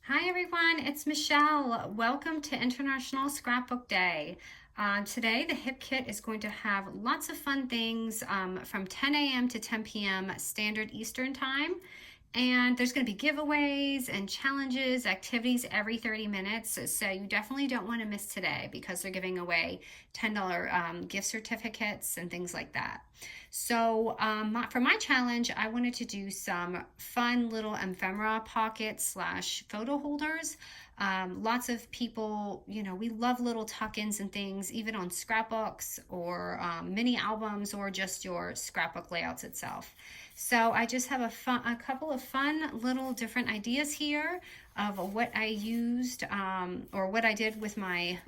Hi everyone, it's Michelle. Welcome to International Scrapbook Day. Today the Hip Kit is going to have lots of fun things from 10 a.m. to 10 p.m. Standard Eastern Time. And there's going to be giveaways and challenges, activities every 30 minutes. So you definitely don't want to miss today because they're giving away $10 gift certificates and things like that. So for my challenge, I wanted to do some fun little ephemera pockets slash photo holders. Lots of people, we love little tuck-ins and things, even on scrapbooks or mini albums or just your scrapbook layouts itself. So I just have a couple of fun little different ideas here of what I used or what I did with my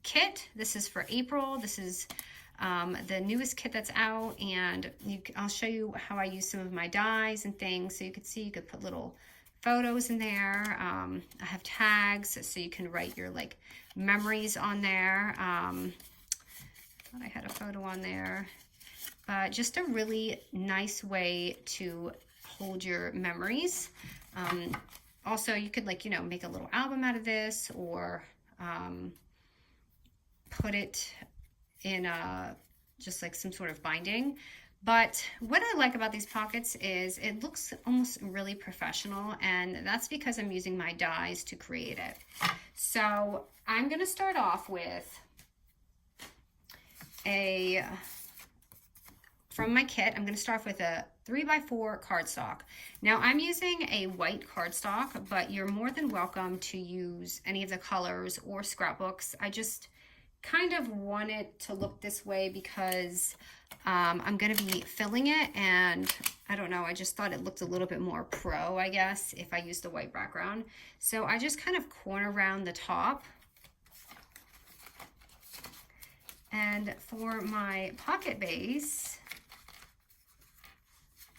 kit. This is for April. This is the newest kit that's out, and I'll show you how I use some of my dies and things. So you could see, you could put little photos in there. I have tags so you can write your memories on there. I thought I had a photo on there. Just a really nice way to hold your memories. Also, you could make a little album out of this, or put it in just some sort of binding. But what I like about these pockets is it looks almost really professional, and that's because I'm using my dies to create it. So I'm going to start off with from my kit, I'm going to start off with a 3x4 cardstock. Now I'm using a white cardstock, but you're more than welcome to use any of the colors or scrapbooks. I just kind of want it to look this way because I'm going to be filling it, and I don't know, I just thought it looked a little bit more pro, I guess, if I used the white background. So I just kind of corner around the top. And for my pocket base,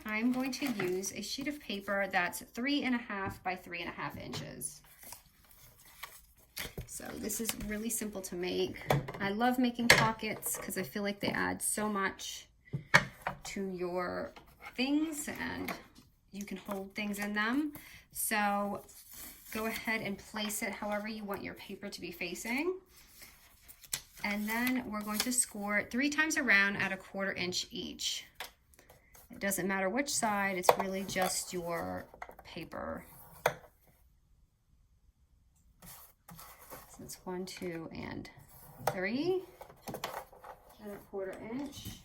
I'm going to use a sheet of paper that's 3.5 by 3.5 inches. So this is really simple to make. I love making pockets because I feel like they add so much to your things, and you can hold things in them. So go ahead and place it however you want your paper to be facing. And then we're going to score it 3 times around at 1/4 inch each. It doesn't matter which side, it's really just your paper. So it's 1, 2, and 3 at 1/4 inch.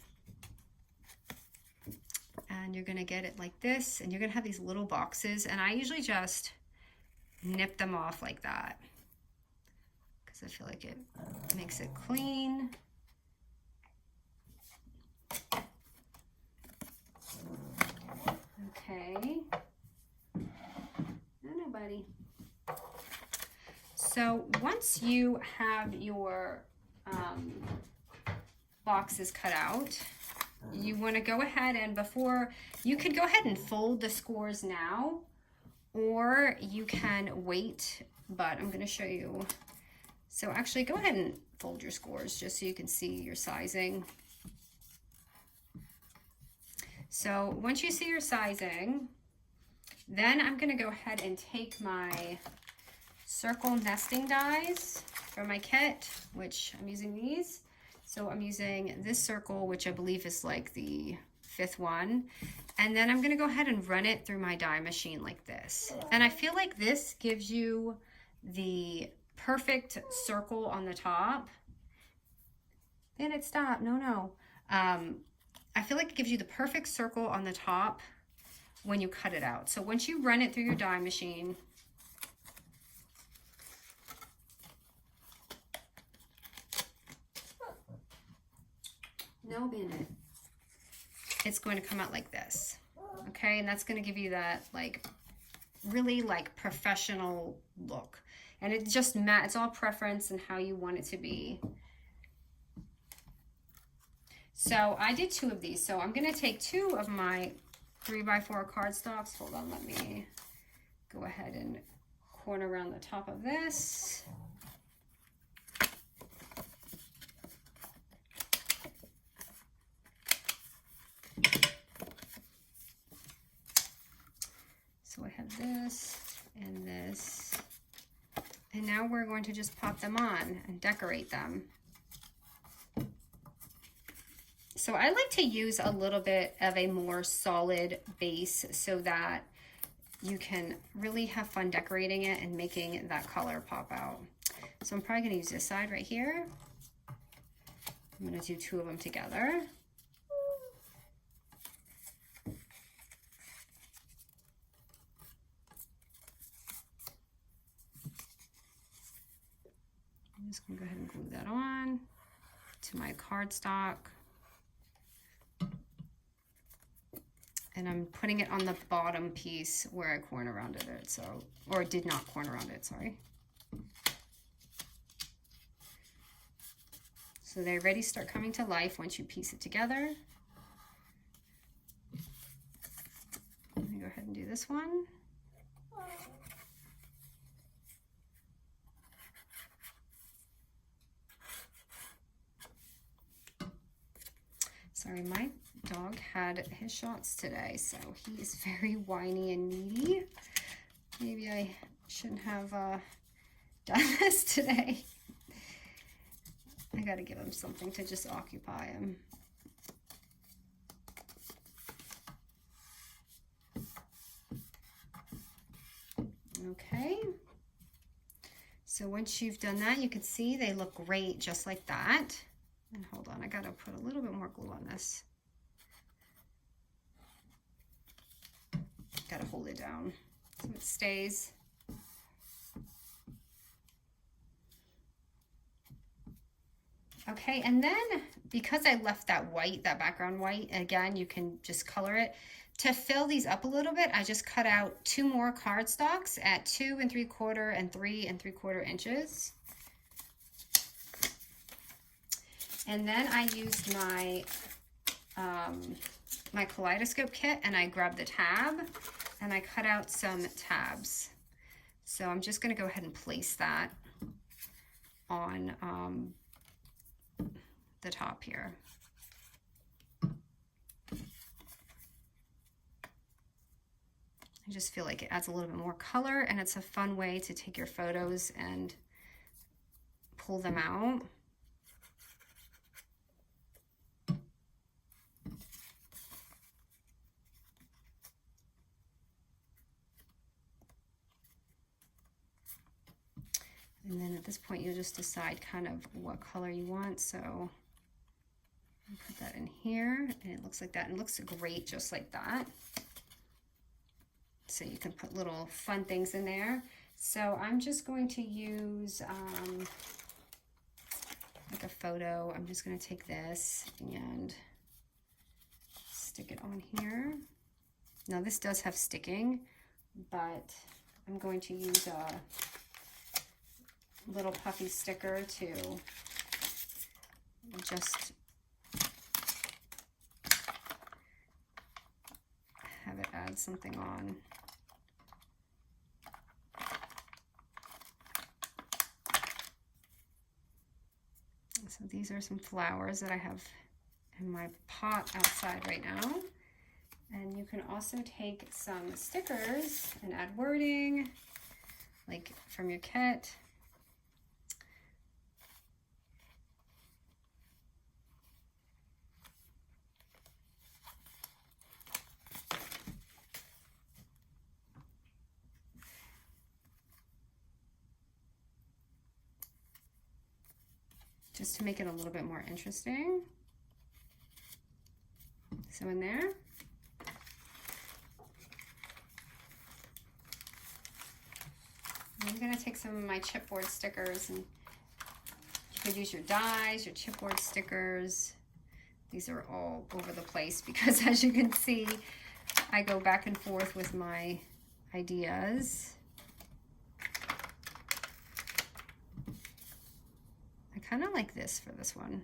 And you're gonna get it like this, and you're gonna have these little boxes, and I usually just nip them off like that because I feel like it makes it clean. Okay. No, nobody. So once you have your boxes cut out, you want to go ahead and you could go ahead and fold the scores now, or you can wait, but I'm going to show you. So actually go ahead and fold your scores just so you can see your sizing. So once you see your sizing, then I'm going to go ahead and take my circle nesting dies from my kit, which I'm using these. So I'm using this circle, which I believe is like the 5th one. And then I'm going to go ahead and run it through my die machine like this. And I feel like this gives you the perfect circle on the top. Then it stopped. No. I feel like it gives you the perfect circle on the top when you cut it out. So once you run it through your die machine, no Bandit, it's going to come out like this. Okay, and that's going to give you that really professional look. And it just it's all preference and how you want it to be. So I did 2 of these. So I'm going to take 2 of my 3x4 cardstocks. Hold on, let me go ahead and corner around the top of this. So I have this and this. And now we're going to just pop them on and decorate them. So I like to use a little bit of a more solid base so that you can really have fun decorating it and making that color pop out. So I'm probably going to use this side right here. I'm going to do 2 of them together. I'm just going to go ahead and glue that on to my cardstock. And I'm putting it on the bottom piece where I corner rounded it, so, or did not corner round it, sorry. So they already start coming to life once you piece it together. Let me go ahead and do this one. Sorry, my dog had his shots today, so he is very whiny and needy. Maybe I shouldn't have done this today. I gotta give him something to just occupy him. Okay. So once you've done that, you can see they look great just like that. And hold on, I gotta put a little bit more glue on this. Gotta hold it down so it stays. Okay, and then because I left that white, that background white, again, you can just color it. To fill these up a little bit, I just cut out 2 more cardstocks at 2 3/4 and 3 3/4 inches. And then I used my my kaleidoscope kit, and I grabbed the tab and I cut out some tabs. So I'm just going to go ahead and place that on the top here. I just feel like it adds a little bit more color, and it's a fun way to take your photos and pull them out. And then at this point, you'll just decide kind of what color you want. So I'll put that in here, and it looks like that. And it looks great just like that. So you can put little fun things in there. So I'm just going to use like a photo. I'm just going to take this and stick it on here. Now this does have sticking, but I'm going to use a little puffy sticker to just have it add something on. So these are some flowers that I have in my pot outside right now. And you can also take some stickers and add wording, like from your kit. Just to make it a little bit more interesting. So in there. I'm gonna take some of my chipboard stickers, and you could use your dies, your chipboard stickers. These are all over the place because, as you can see, I go back and forth with my ideas. I kind of like this for this one.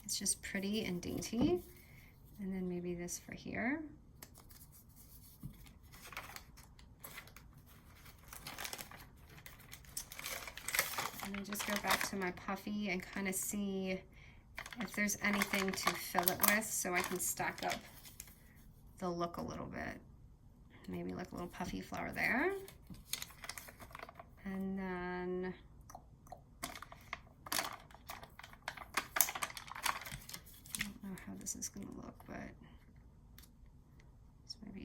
It's just pretty and dainty. And then maybe this for here. And then just go back to my puffy and kind of see if there's anything to fill it with, so I can stack up the look a little bit. Maybe like a little puffy flower there. And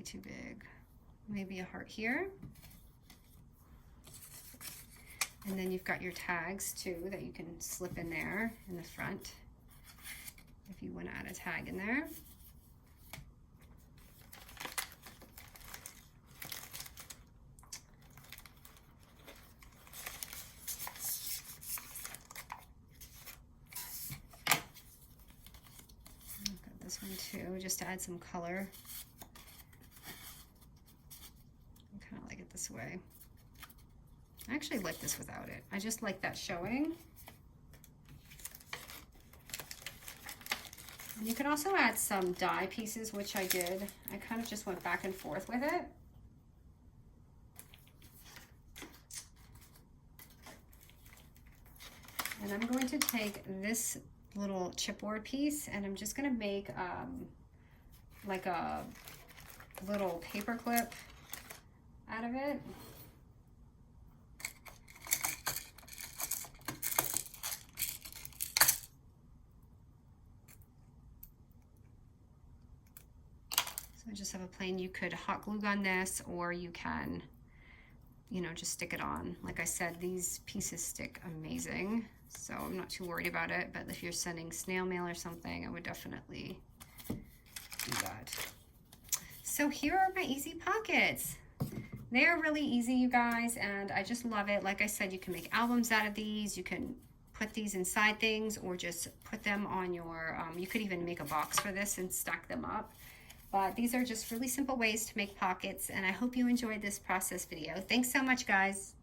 be too big. Maybe a heart here. And then you've got your tags too that you can slip in there in the front if you want to add a tag in there. I've got this one too, just to add some color. I kind of like it this way. I actually like this without it. I just like that showing. And you can also add some die pieces, which I did. I kind of just went back and forth with it. And I'm going to take this little chipboard piece and I'm just going to make like a little paper clip out of it. So I just have a plain, you could hot glue gun this, or you can, you know, just stick it on. Like I said, these pieces stick amazing, so I'm not too worried about it, but if you're sending snail mail or something, I would definitely do that. So here are my easy pockets. They are really easy, you guys, and I just love it. Like I said, you can make albums out of these. You can put these inside things or just put them on your, you could even make a box for this and stack them up. But these are just really simple ways to make pockets, and I hope you enjoyed this process video. Thanks so much, guys.